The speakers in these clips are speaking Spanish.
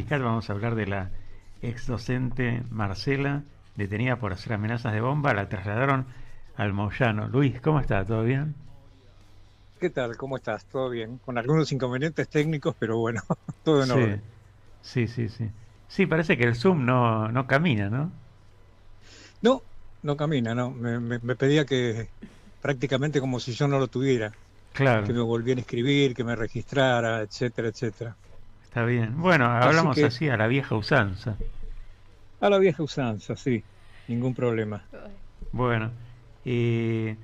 Fiscal vamos a hablar de la ex docente Marcela, detenida por hacer amenazas de bomba. La trasladaron al Moyano. Luis, ¿cómo está? ¿Todo bien? ¿Qué tal? ¿Cómo estás? ¿Todo bien? Con algunos inconvenientes técnicos, pero bueno, todo en Sí, orden. sí. Sí, parece que el Zoom no camina, ¿no? No, no camina, no. Me pedía que prácticamente como si yo no lo tuviera, que Claro, me volviera a escribir, que me registrara, etcétera, etcétera. está bien. Bueno, Así hablamos que así a la vieja usanza. a la vieja usanza, sí, ningún problema. Bueno, eh,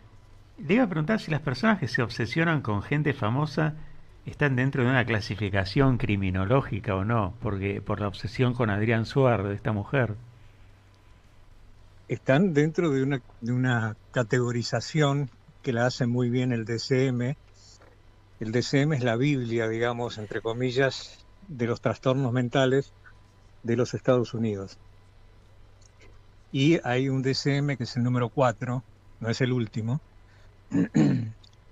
le iba a preguntar si las personas que se obsesionan con gente famosa están dentro de una clasificación criminológica o no, porque por la obsesión con Adrián Suárez, de esta mujer. Están dentro de una categorización que la hace muy bien el DCM. El DCM es la Biblia, digamos, entre comillas, de los trastornos mentales de los Estados Unidos. Y hay un DCM que es el número 4, no es el último,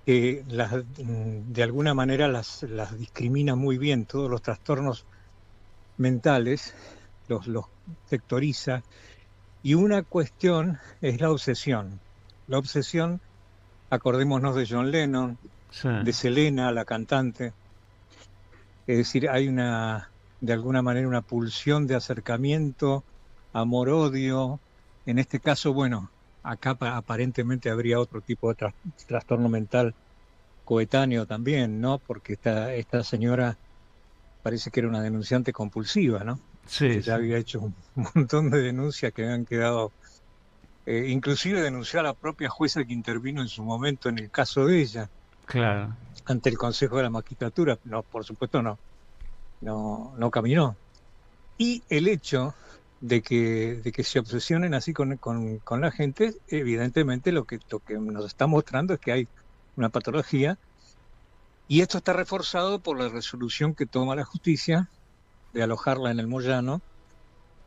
que de alguna manera las discrimina muy bien, todos los trastornos mentales los sectoriza, y una cuestión es la obsesión. La obsesión, acordémonos de John Lennon, Sí, de Selena, la cantante, es decir, hay de alguna manera una pulsión de acercamiento, amor-odio. En este caso, bueno, acá aparentemente habría otro tipo de trastorno mental coetáneo también, ¿no? Porque esta señora parece que era una denunciante compulsiva, ¿no? Que sí, ya sí, había hecho un montón de denuncias que habían quedado, inclusive denunció a la propia jueza que intervino en su momento en el caso de ella claro, ante el Consejo de la Magistratura. No, por supuesto no caminó. Y el hecho de que se obsesionen así con la gente, evidentemente lo que nos está mostrando es que hay una patología, y esto está reforzado por la resolución que toma la justicia de alojarla en el Moyano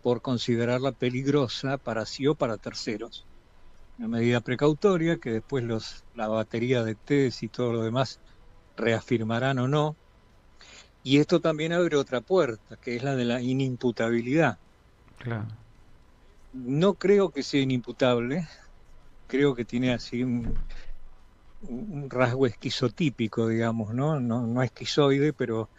por considerarla peligrosa para sí o para terceros. Una medida precautoria que después la batería de test y todo lo demás reafirmarán o no. Y esto también abre otra puerta, que es la de la inimputabilidad. claro. No creo que sea inimputable, creo que tiene así un rasgo esquizotípico, digamos, ¿no? No esquizoide, pero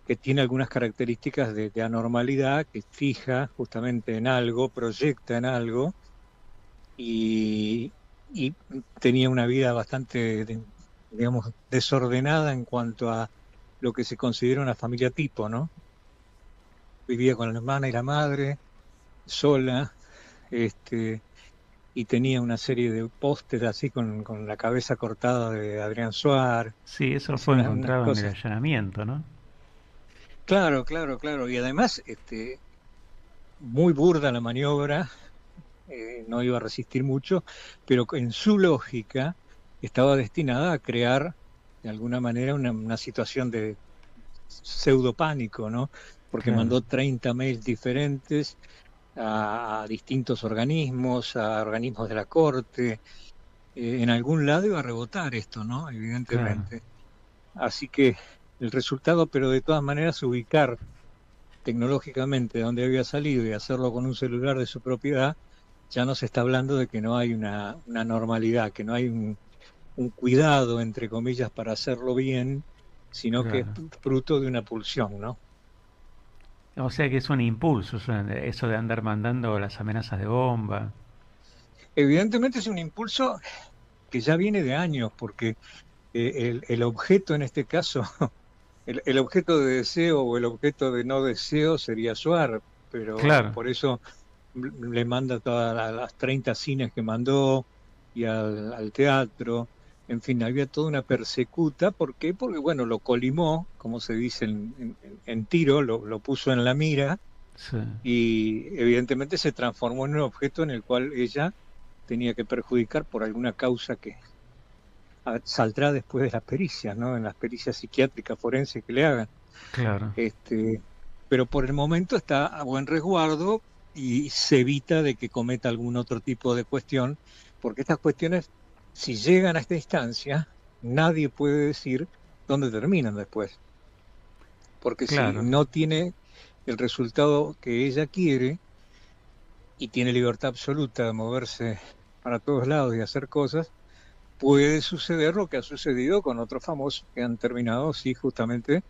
que tiene algunas características de anormalidad, que fija justamente en algo, proyecta en algo, y tenía una vida bastante, digamos, desordenada en cuanto a lo que se considera una familia tipo, ¿no? Vivía con la hermana y la madre, sola, este, y tenía una serie de pósters así con la cabeza cortada de Adrián Suárez, Sí, eso así fue unas encontrado en el cosas. allanamiento, ¿no? Claro, claro, claro. Y además, muy burda la maniobra, no iba a resistir mucho, pero en su lógica estaba destinada a crear de alguna manera una situación de pseudo pánico, ¿no? Porque Claro, mandó 30 mails diferentes a distintos organismos, a organismos de la Corte. En algún lado iba a rebotar esto, ¿no? claro. Evidentemente. Así que el resultado, pero de todas maneras, ubicar tecnológicamente dónde había salido y hacerlo con un celular de su propiedad, ya nos está hablando de que no hay una normalidad, que no hay un cuidado, entre comillas, para hacerlo bien, sino que es Claro. fruto de una pulsión, ¿no? O sea que es un impulso, eso de andar mandando las amenazas de bomba. Evidentemente es un impulso que ya viene de años, porque el objeto en este caso, el objeto de deseo o el objeto de no deseo sería Suar, pero Claro, por eso le manda todas las 30 cines que mandó y al teatro. En fin, había toda una persecuta. ¿Por qué? Porque, bueno, lo colimó, como se dice en tiro, lo puso en la mira, sí, y evidentemente se transformó en un objeto en el cual ella tenía que perjudicar por alguna causa que saldrá después de las pericias, ¿no? En las pericias psiquiátricas forenses que le hagan. claro, Este, pero por el momento está a buen resguardo y se evita de que cometa algún otro tipo de cuestión, porque estas cuestiones, si llegan a esta instancia, nadie puede decir dónde terminan después, porque si claro. no tiene el resultado que ella quiere y tiene libertad absoluta de moverse para todos lados y hacer cosas, puede suceder lo que ha sucedido con otros famosos que han terminado, sí, justamente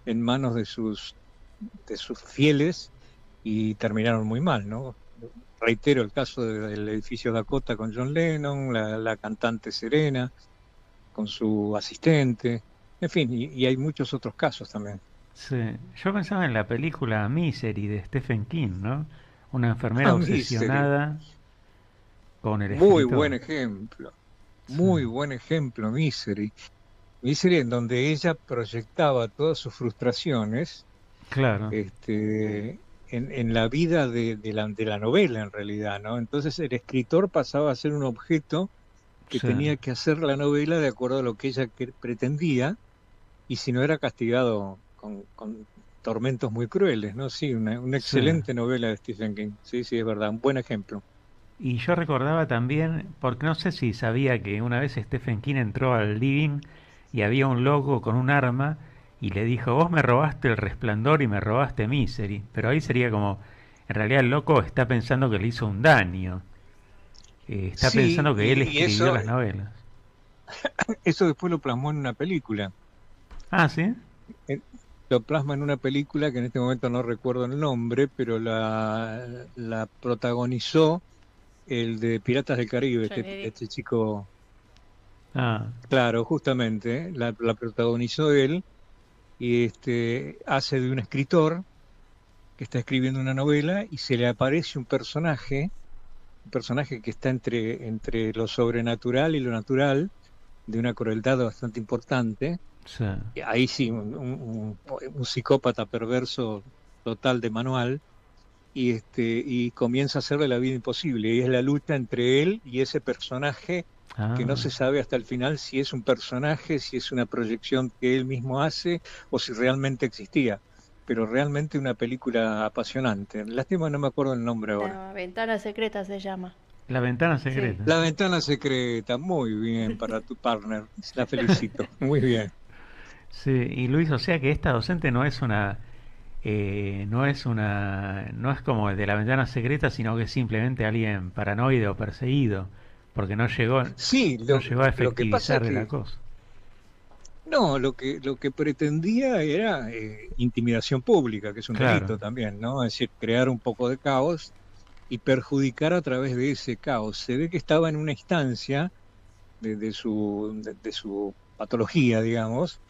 en manos de sus fieles y terminaron muy mal, ¿no? Reitero el caso del edificio Dakota con John Lennon, la cantante Serena con su asistente, en fin, y hay muchos otros casos también. Sí. Yo pensaba en la película Misery de Stephen King, ¿no? Una enfermera A Misery, obsesionada con el muy escritor. buen ejemplo, Sí, muy buen ejemplo, Misery. Misery en donde ella proyectaba todas sus frustraciones claro, en la vida de la novela en realidad, ¿no? Entonces el escritor pasaba a ser un objeto que sí, tenía que hacer la novela de acuerdo a lo que ella pretendía, y si no era castigado con tormentos muy crueles, ¿no? Sí, una sí. excelente novela de Stephen King, sí, sí, es verdad, un buen ejemplo. Y yo recordaba también, porque no sé si sabía que una vez Stephen King entró al living y había un loco con un arma y le dijo, vos me robaste El Resplandor y me robaste Misery. Pero ahí sería como, en realidad el loco está pensando que le hizo un daño. Está Sí, pensando que él y escribió las novelas. eso después lo plasmó en una película. Ah, ¿sí? Eh, Lo plasma en una película que en este momento no recuerdo el nombre, pero la protagonizó el de Piratas del Caribe, Johnny Depp. este chico, Ah, claro, justamente, la protagonizó él, y hace de un escritor que está escribiendo una novela y se le aparece un personaje que está entre lo sobrenatural y lo natural, de una crueldad bastante importante. sí. Y ahí sí, un psicópata perverso total de manual, y comienza a hacerle la vida imposible. Y es la lucha entre él y ese personaje que no Ah, se sabe hasta el final si es un personaje, si es una proyección que él mismo hace o si realmente existía. Pero realmente una película apasionante. Lástima, no me acuerdo el nombre ahora. La ventana secreta se llama. La Ventana Sí. Secreta. La ventana secreta, muy bien para tu partner. La felicito. Muy bien. Sí, y Luis, o sea que esta docente no es una, no es como el de La Ventana Secreta, sino que es simplemente alguien paranoide o perseguido, porque Sí, no llegó a lo que pasa efectivizar la que cosa. no, lo que pretendía era intimidación pública, que es un Claro, delito también, ¿no? Es decir, crear un poco de caos y perjudicar a través de ese caos. Se ve que estaba en una instancia de su patología, digamos,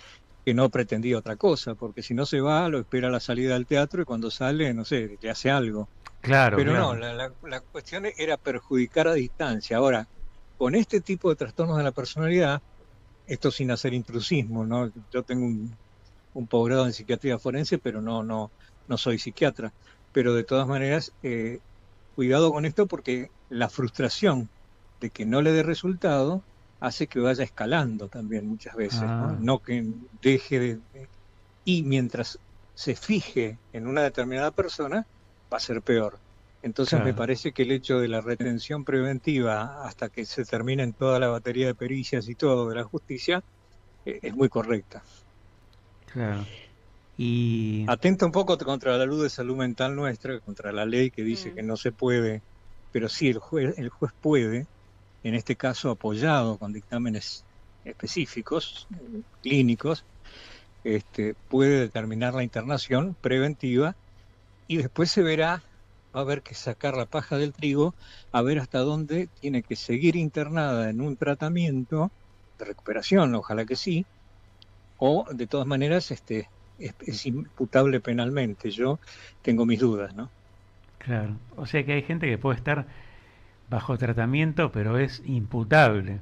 que no pretendía otra cosa, porque si no se va, lo espera a la salida del teatro y cuando sale, no sé, le hace algo. claro, Pero no, claro. la cuestión era perjudicar a distancia. Ahora, con este tipo de trastornos de la personalidad, esto sin hacer intrusismo, ¿no? Yo tengo un posgrado en psiquiatría forense, pero no soy psiquiatra. Pero de todas maneras, cuidado con esto porque la frustración de que no le dé resultado hace que vaya escalando también muchas veces, ¿no? Ah, No que deje y mientras se fije en una determinada persona, va a ser peor. Entonces me claro, parece que el hecho de la retención preventiva hasta que se termine en toda la batería de pericias y todo de la justicia es muy correcta. claro. Y Atenta un poco contra la luz de salud mental nuestra, contra la ley que dice Mm. que no se puede, pero sí el juez puede, en este caso apoyado con dictámenes específicos, clínicos, puede determinar la internación preventiva y después se verá, va a haber que sacar la paja del trigo, a ver hasta dónde tiene que seguir internada en un tratamiento de recuperación, ojalá que sí, o de todas maneras es imputable penalmente. Yo tengo mis dudas, ¿no? claro, o sea que hay gente que puede estar bajo tratamiento, pero es imputable.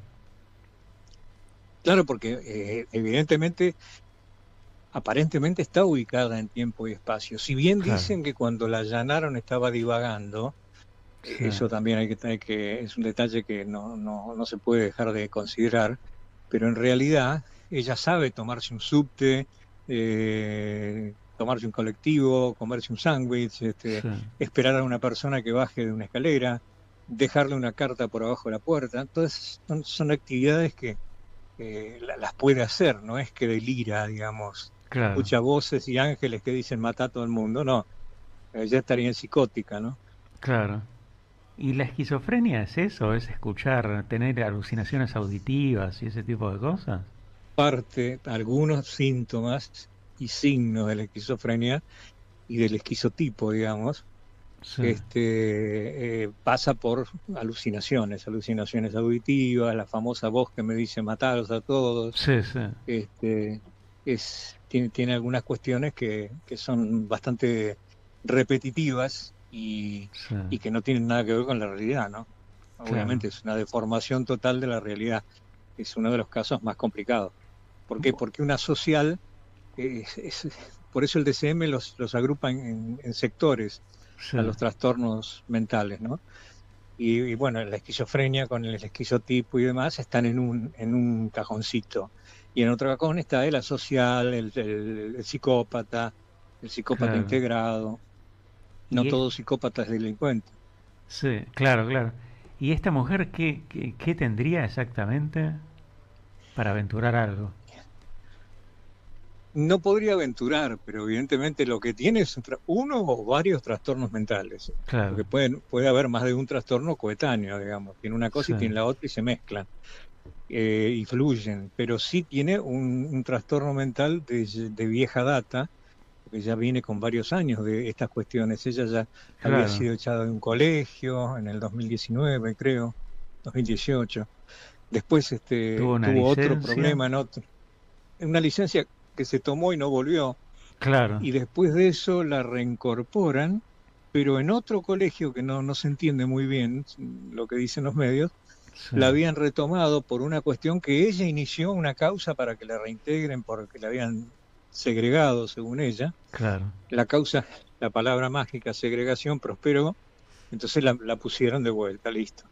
Claro, porque evidentemente, aparentemente está ubicada en tiempo y espacio. Si bien Claro, dicen que cuando la allanaron estaba divagando, sí, eso también hay que tener es un detalle que no se puede dejar de considerar, pero en realidad ella sabe tomarse un subte, tomarse un colectivo, comerse un sándwich, sí, esperar a una persona que baje de una escalera, dejarle una carta por abajo de la puerta. Entonces son actividades que las puede hacer, no es que delira, digamos, claro, escucha voces y ángeles que dicen mata a todo el mundo, no. ya estaría en psicótica, ¿no? claro. ¿Y la esquizofrenia es eso? ¿Es escuchar, tener alucinaciones auditivas y ese tipo de cosas? Parte, algunos síntomas y signos de la esquizofrenia y del esquizotipo, digamos, Sí, pasa por alucinaciones auditivas, la famosa voz que me dice mataros a todos, sí, sí, este, tiene algunas cuestiones que son bastante repetitivas sí, y que no tienen nada que ver con la realidad, ¿no? claro. Obviamente es una deformación total de la realidad, es uno de los casos más complicados. ¿Por qué? Porque una social, por eso el DCM los agrupa en sectores Sí, a los trastornos mentales, ¿no? Y bueno, la esquizofrenia con el esquizotipo y demás están en un cajoncito. Y en otro cajón está el asocial, el psicópata claro. integrado. No Y es, todo psicópata es delincuente. sí, claro, claro. ¿Y esta mujer qué tendría exactamente para aventurar algo? No podría aventurar, pero evidentemente lo que tiene es uno o varios trastornos mentales, Claro, porque puede haber más de un trastorno coetáneo, digamos. Tiene una cosa sí, y tiene la otra y se mezclan, y fluyen, pero sí tiene un trastorno mental de vieja data, porque ya viene con varios años de estas cuestiones. Ella ya había claro. sido echada de un colegio en el 2019, creo, 2018. Después Tuvo una tuvo otro licencia. problema en una licencia que se tomó y no volvió, Claro, y después de eso la reincorporan, pero en otro colegio que no se entiende muy bien lo que dicen los medios, sí, la habían retomado por una cuestión que ella inició una causa para que la reintegren porque la habían segregado, según ella. claro, La causa, la palabra mágica, segregación, prosperó, entonces la pusieron de vuelta, listo.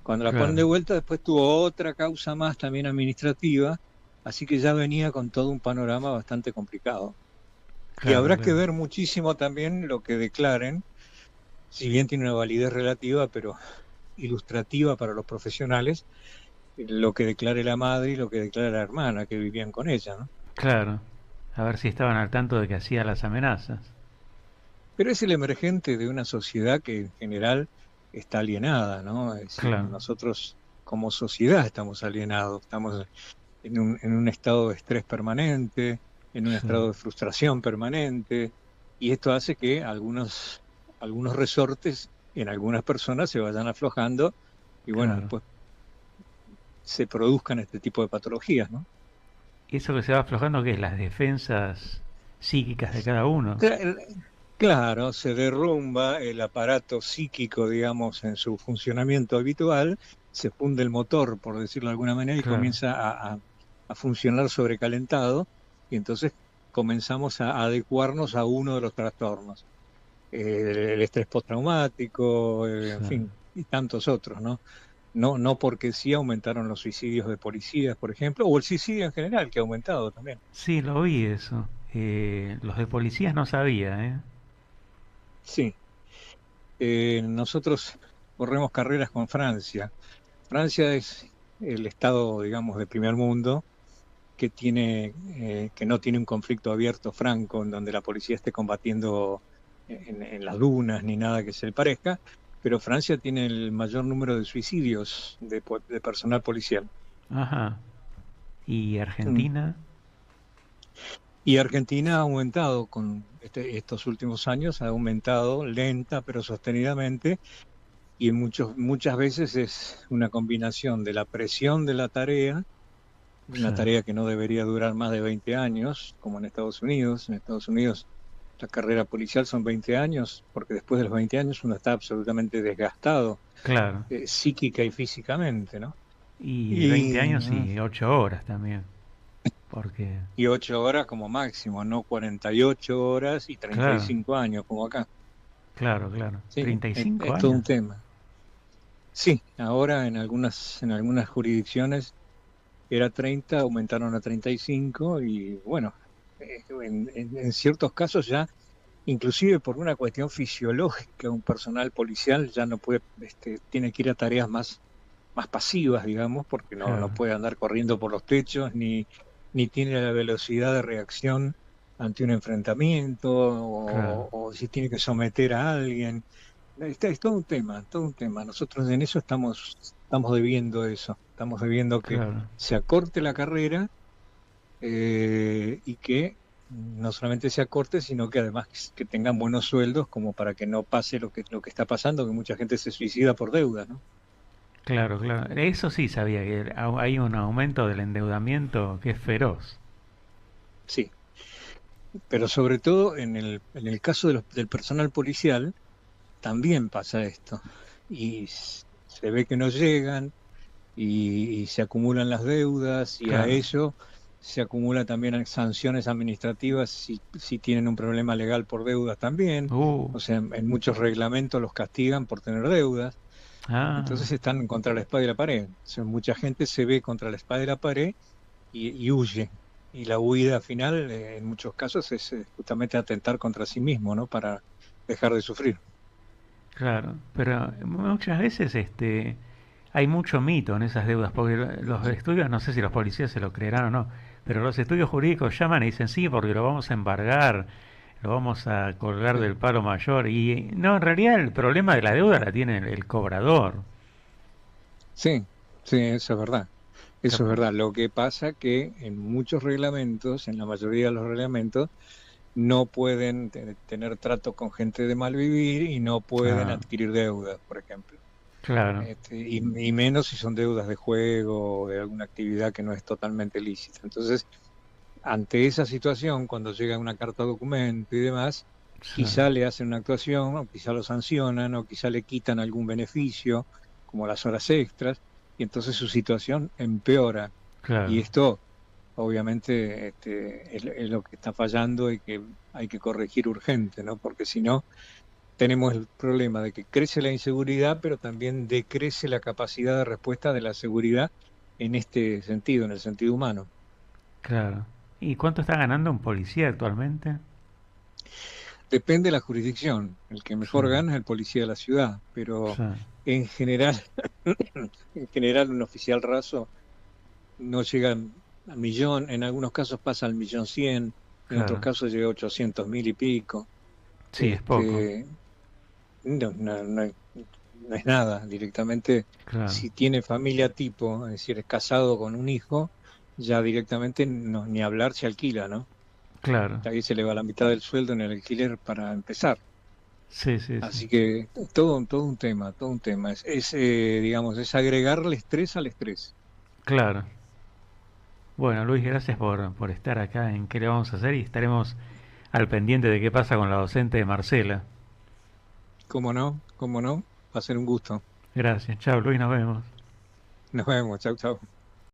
Cuando la ponen de claro, vuelta, después tuvo otra causa más también administrativa, así que ya venía con todo un panorama bastante complicado. Y claro, habrá que claro. ver muchísimo también lo que declaren, si bien tiene una validez relativa, pero ilustrativa para los profesionales, lo que declare la madre y lo que declare la hermana que vivían con ella, ¿no? Claro. A ver si estaban al tanto de que hacía las amenazas. Pero es el emergente de una sociedad que en general está alienada, ¿no? Es decir, Claro, nosotros como sociedad estamos alienados, estamos en un estado de estrés permanente, en un sí, estado de frustración permanente, y esto hace que algunos resortes en algunas personas se vayan aflojando y bueno, claro. después se produzcan este tipo de patologías, ¿no? ¿Y eso que se va aflojando qué es? Las defensas psíquicas de cada uno. Cla- Claro, se derrumba el aparato psíquico, digamos, en su funcionamiento habitual, se funde el motor, por decirlo de alguna manera, y Claro, comienza a funcionar sobrecalentado, y entonces comenzamos a adecuarnos a uno de los trastornos, el estrés postraumático, en sí. fin, y tantos otros, ¿no? No porque sí aumentaron los suicidios de policías, por ejemplo, o el suicidio en general, que ha aumentado también. Sí, lo vi eso. Los de policías no sabía, ¿eh? Sí, nosotros corremos carreras con Francia. Francia es el estado, digamos, de primer mundo que no tiene un conflicto abierto franco en donde la policía esté combatiendo en las dunas ni nada que se le parezca, pero Francia tiene el mayor número de suicidios de personal policial. Ajá. ¿Y Mm. Argentina? Y Argentina ha aumentado estos últimos años, ha aumentado lenta pero sostenidamente, y muchas veces es una combinación de la presión de la tarea, Sí. una tarea que no debería durar más de 20 años, como en Estados Unidos. En Estados Unidos la carrera policial son 20 años, porque después de los 20 años uno está absolutamente desgastado, Claro. psíquica y físicamente, ¿no? Y 20 Y, años y 8 horas también. Porque, y 8 horas como máximo, no 48 horas y claro, 35 años como acá. claro, claro. Sí, ¿treinta y es, cinco es todo años? un tema. Sí, ahora en algunas jurisdicciones era 30, aumentaron a 35 y bueno, en ciertos casos ya, inclusive por una cuestión fisiológica, un personal policial ya no puede, tiene que ir a tareas más pasivas, digamos, porque no Claro, puede andar corriendo por los techos ni tiene la velocidad de reacción ante un enfrentamiento Claro, o si tiene que someter a alguien. Es todo un tema, todo un tema. Nosotros en eso estamos debiendo eso, estamos debiendo que claro. se acorte la carrera y que no solamente se acorte, sino que además que tengan buenos sueldos como para que no pase lo que está pasando, que mucha gente se suicida por deuda, ¿no? Claro, claro. Eso sí sabía que hay un aumento del endeudamiento que es feroz. Sí, pero sobre todo en el caso del personal policial también pasa esto. Y se ve que no llegan y se acumulan las deudas y a Claro. ello se acumulan también sanciones administrativas si tienen un problema legal por deudas también. Uh, O sea, en muchos reglamentos los castigan por tener deudas. ah, Entonces están contra la espada y la pared. O sea, mucha gente se ve contra la espada y la pared y huye. Y la huida final, en muchos casos, es justamente atentar contra sí mismo, ¿no? Para dejar de sufrir. claro. Pero muchas veces hay mucho mito en esas deudas, porque los estudios, no sé si los policías se lo creerán o no, pero los estudios jurídicos llaman y dicen sí, porque lo vamos a embargar, lo vamos a colgar Sí, del palo mayor. Y no, en realidad el problema de la deuda la tiene el cobrador. sí, sí, eso es verdad. Eso es Cap- verdad. Lo que pasa que en muchos reglamentos, en la mayoría de los reglamentos, no pueden tener trato con gente de mal vivir y no pueden Ah, adquirir deudas, por ejemplo. claro, Y menos si son deudas de juego o de alguna actividad que no es totalmente lícita. Entonces, ante esa situación, cuando llega una carta documento y demás, sí, quizá le hacen una actuación, o quizá lo sancionan, o quizá le quitan algún beneficio, como las horas extras, y entonces su situación empeora. Y claro, esto, obviamente, es lo que está fallando y que hay que corregir urgente, ¿no? Porque si no, tenemos el problema de que crece la inseguridad, pero también decrece la capacidad de respuesta de la seguridad en este sentido, en el sentido humano. claro. ¿Y cuánto está ganando un policía actualmente? Depende de la jurisdicción. El que Sí, mejor gana es el policía de la ciudad, pero sí, en general, en general un oficial raso no llega al millón, en algunos casos pasa al millón cien, en otros claro. casos llega a 800.000 y pico. Sí, es poco. Este, no es nada, directamente Claro, si tiene familia tipo, es decir, es casado con un hijo, ya directamente no, ni hablar se alquila, ¿no? claro. Ahí se le va la mitad del sueldo en el alquiler para empezar. Sí, sí, sí. Así que todo un tema, todo un tema. Digamos, es agregarle estrés al estrés. Claro. Bueno, Luis, gracias por estar acá en ¿Qué le vamos a hacer? Y estaremos al pendiente de qué pasa con la docente de Marcela. ¿Cómo no? ¿Cómo no? Va a ser un gusto. Gracias. Chao, Luis, nos vemos. Nos vemos. Chau, chau.